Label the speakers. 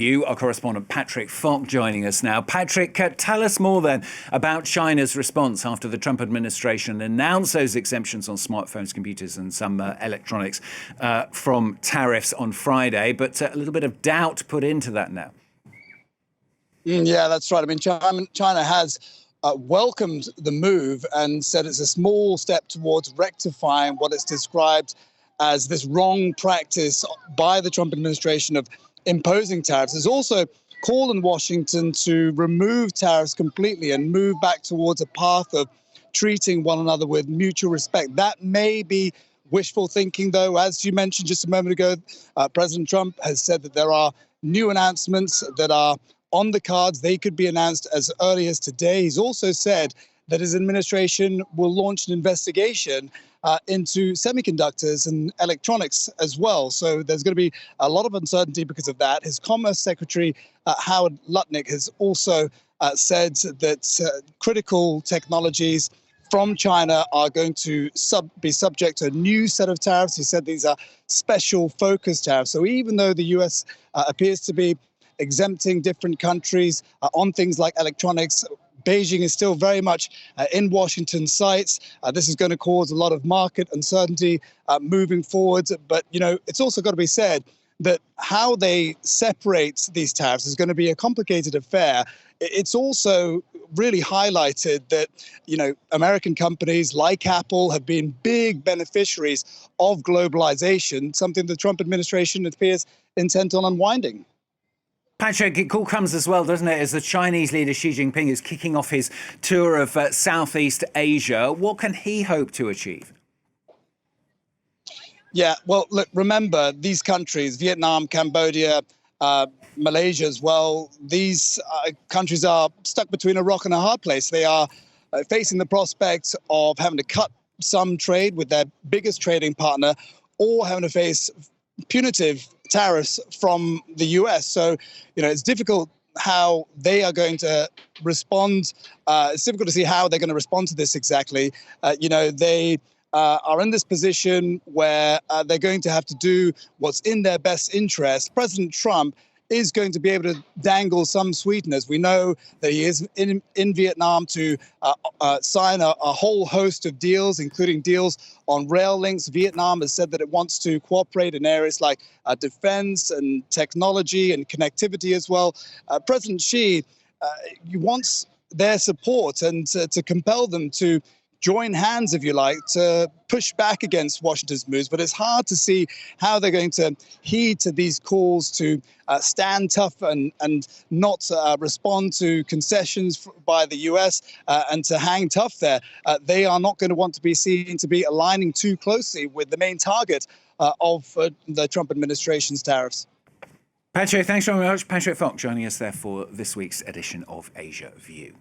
Speaker 1: You, our correspondent Patrick Fok, joining us now. Patrick, tell us more then about China's response after the Trump administration announced those exemptions on smartphones, computers and some electronics from tariffs on Friday, but a little bit of doubt put into that now.
Speaker 2: Yeah, that's right. I mean, China has welcomed the move and said it's a small step towards rectifying what it's described as this wrong practice by the Trump administration of imposing tariffs. There's also called on Washington to remove tariffs completely and move back towards a path of treating one another with mutual respect. That may be wishful thinking, though. As you mentioned just a moment ago, President Trump has said that there are new announcements that are on the cards. They could be announced as early as today. He's also said that his administration will launch an investigation into semiconductors and electronics as well. So there's going to be a lot of uncertainty because of that. His Commerce Secretary, Howard Lutnick, has also said that critical technologies from China are going to be subject to a new set of tariffs. He said these are special focus tariffs. So even though the U.S. Appears to be exempting different countries on things like electronics, Beijing is still very much in Washington's sights. This is going to cause a lot of market uncertainty moving forward. But, you know, it's also got to be said that how they separate these tariffs is going to be a complicated affair. It's also really highlighted that, you know, American companies like Apple have been big beneficiaries of globalization, something the Trump administration appears intent on unwinding.
Speaker 1: Patrick, it all comes as well, doesn't it, as the Chinese leader Xi Jinping is kicking off his tour of Southeast Asia. What can he hope to achieve?
Speaker 2: Yeah, well, look, remember, these countries, Vietnam, Cambodia, Malaysia as well, these countries are stuck between a rock and a hard place. They are facing the prospect of having to cut some trade with their biggest trading partner or having to face punitive tariffs from the US. So, you know, it's difficult how they are going to respond. It's difficult to see how they're going to respond to this exactly. You know, they are in this position where they're going to have to do what's in their best interest. President Trump is going to be able to dangle some sweeteners. We know that he is in Vietnam to sign a whole host of deals, including deals on rail links. Vietnam has said that it wants to cooperate in areas like defense and technology and connectivity as well. President Xi wants their support and to compel them to join hands, if you like, to push back against Washington's moves. But it's hard to see how they're going to heed to these calls to stand tough and not respond to concessions by the U.S. And to hang tough there. They are not going to want to be seen to be aligning too closely with the main target of the Trump administration's tariffs.
Speaker 1: Patrick, thanks very much. Patrick Fok joining us there for this week's edition of Asia View.